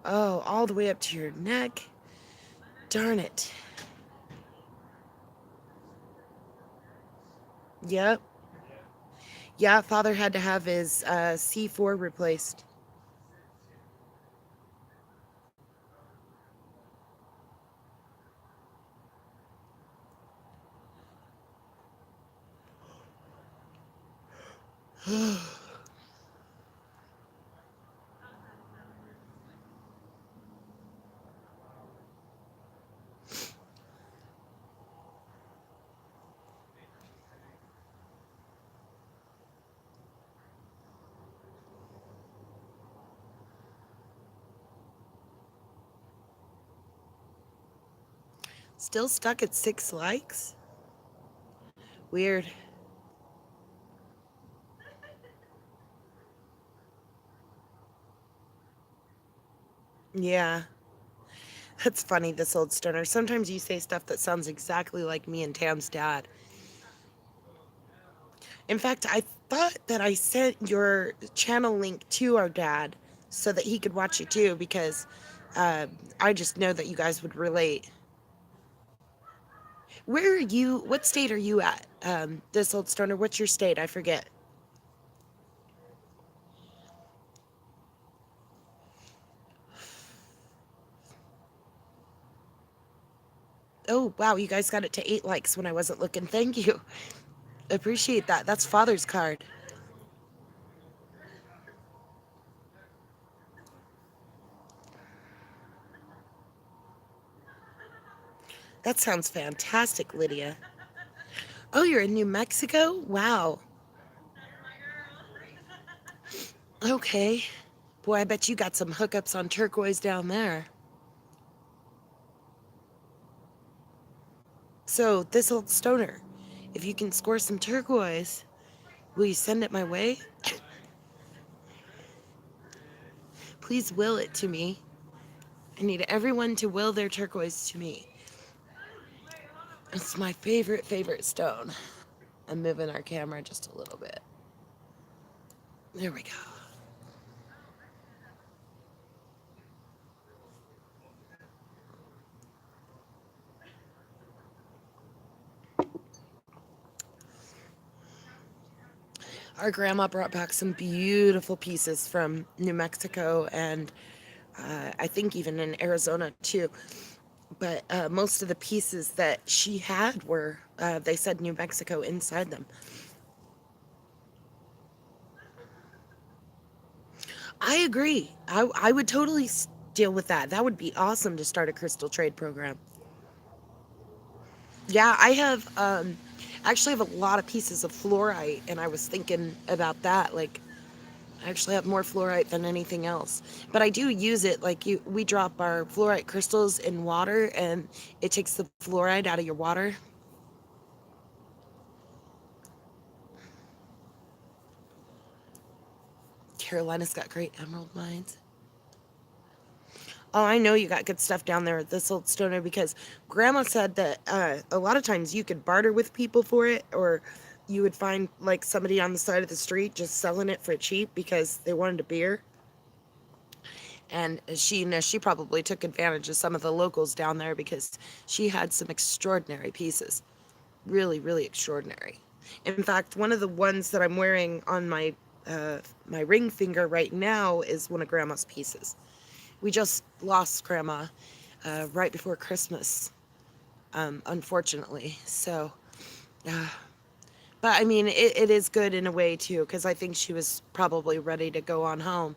Oh, all the way up to your neck. Darn it. Yep. Yeah, father had to have his C4 replaced. Still stuck at 6 likes? Weird. Yeah. That's funny, this old stoner. Sometimes you say stuff that sounds exactly like me and Tam's dad. In fact, I thought that I sent your channel link to our dad so that he could watch it too because uh, I just know that you guys would relate. Where are you? What state are you at? This old stoner. What's your state? I forget. Oh, wow. You guys got it to 8 likes when I wasn't looking. Thank you. Appreciate that. That's Father's card. That sounds fantastic, Lydia. Oh, you're in New Mexico? Wow. Okay. Boy, I bet you got some hookups on turquoise down there. So, this old stoner, if you can score some turquoise, will you send it my way? Please will it to me. I need everyone to will their turquoise to me. It's my favorite stone. I'm moving our camera just a little bit. There we go. Our grandma brought back some beautiful pieces from New Mexico and I think even in Arizona too. But most of the pieces that she had were, they said New Mexico inside them. I agree. I would totally deal with that. That would be awesome to start a crystal trade program. Yeah, I have actually have a lot of pieces of fluorite, and I was thinking about that. Like, I actually have more fluorite than anything else, but I do use it. Like, we drop our fluorite crystals in water, and it takes the fluoride out of your water. Carolina's got great emerald mines. Oh, I know you got good stuff down there at this old stoner because Grandma said that a lot of times you could barter with people for it, or you would find like somebody on the side of the street just selling it for cheap because they wanted a beer. And she, you know, she probably took advantage of some of the locals down there because she had some extraordinary pieces, really, really extraordinary. In fact, one of the ones that I'm wearing on my ring finger right now is one of Grandma's pieces. We just lost Grandma right before Christmas, unfortunately. So, uh, but I mean, it is good in a way too, because I think she was probably ready to go on home.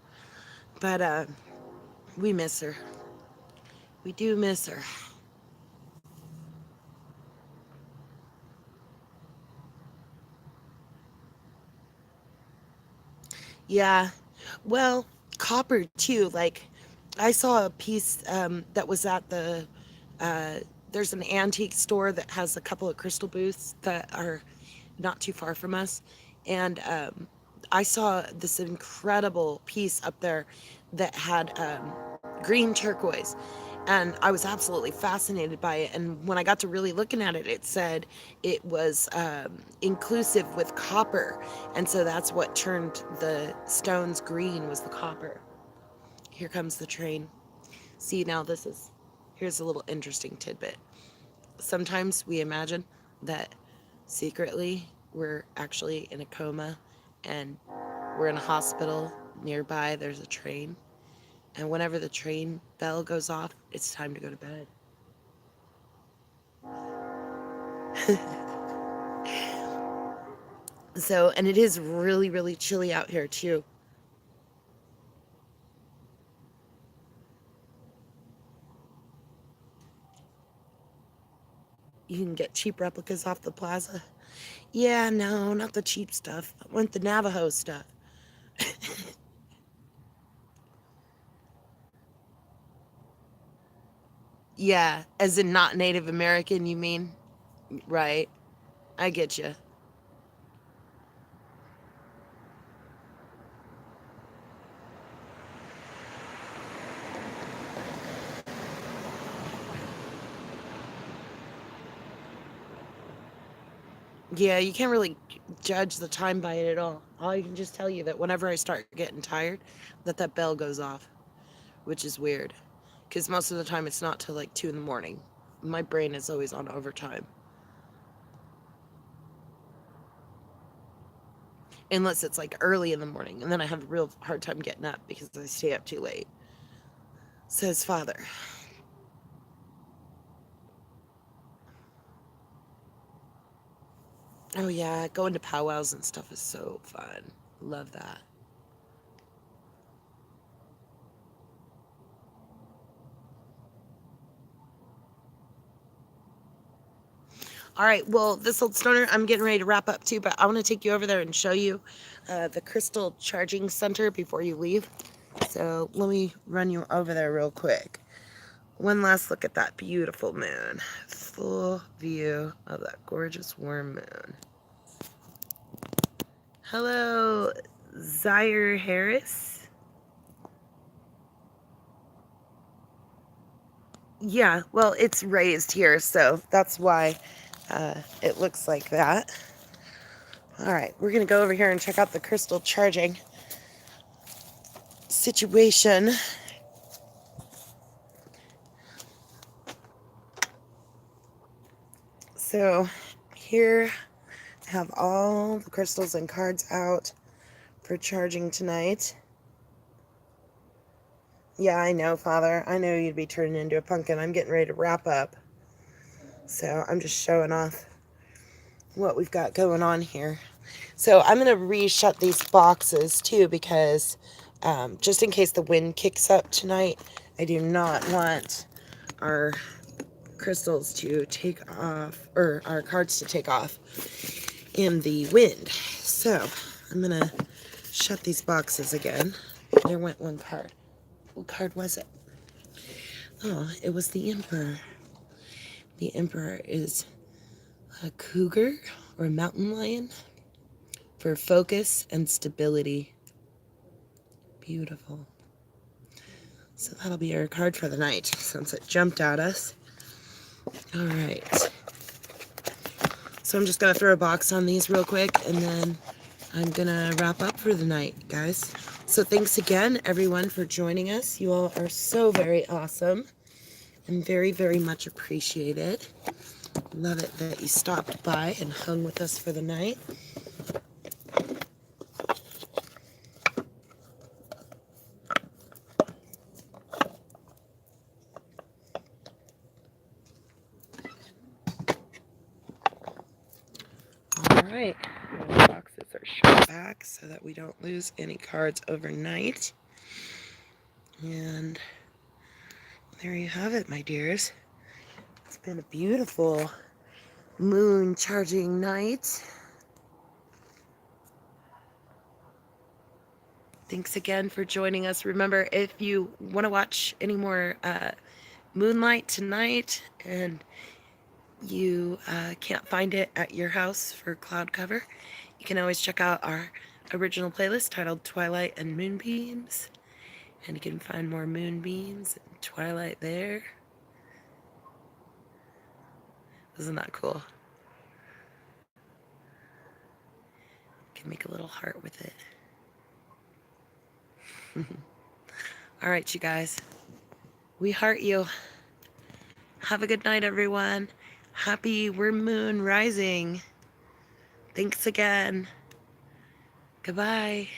But we miss her. We do miss her. Yeah. Well, copper too. Like, I saw a piece that was at uh, there's an antique store that has a couple of crystal booths that are not too far from us. And I saw this incredible piece up there that had green turquoise. And I was absolutely fascinated by it. And when I got to really looking at it, it said it was inclusive with copper. And so that's what turned the stones green, was the copper. Here comes the train. See, now here's a little interesting tidbit. Sometimes we imagine that secretly we're actually in a coma and we're in a hospital nearby, there's a train. And whenever the train bell goes off, it's time to go to bed. So, and it is really, really chilly out here too. You can get cheap replicas off the plaza. Yeah, no, not the cheap stuff. I want the Navajo stuff. Yeah, as in not Native American, you mean? Right. I get you. Yeah, you can't really judge the time by it at all. I can just tell you that whenever I start getting tired, that bell goes off, which is weird, because most of the time it's not till like 2 in the morning. My brain is always on overtime, unless it's like early in the morning, and then I have a real hard time getting up because I stay up too late. Says father. Oh yeah, going to powwows and stuff is so fun. Love that. All right, well, this old stoner, I'm getting ready to wrap up too, but I want to take you over there and show you the Crystal Charging Center before you leave. So let me run you over there real quick. One last look at that beautiful moon. Full view of that gorgeous warm moon. Hello, Zaire Harris. Yeah, well, it's raised here, so that's why it looks like that. All right, we're going to go over here and check out the crystal charging situation. So here I have all the crystals and cards out for charging tonight. Yeah, I know, Father. I know you'd be turning into a pumpkin. I'm getting ready to wrap up. So I'm just showing off what we've got going on here. So I'm going to re-shut these boxes too because just in case the wind kicks up tonight. I do not want our crystals to take off, or our cards to take off in the wind. So I'm gonna shut these boxes again. There went one card. What card was it? Oh, it was the Emperor. The Emperor is a cougar or a mountain lion for focus and stability. Beautiful. So that'll be our card for the night since it jumped at us. All right. So I'm just going to throw a box on these real quick and then I'm going to wrap up for the night, guys. So thanks again, everyone, for joining us. You all are so very awesome and very, very much appreciated. Love it that you stopped by and hung with us for the night. All right, the boxes are shut back so that we don't lose any cards overnight. And there you have it, my dears. It's been a beautiful moon charging night. Thanks again for joining us. Remember, if you want to watch any more moonlight tonight and you can't find it at your house for cloud cover, you can always check out our original playlist titled Twilight and Moonbeams. And you can find more moonbeams and twilight there. Isn't that cool? You can make a little heart with it. All right, you guys. We heart you. Have a good night, everyone. Happy moon rising. Thanks again. Goodbye.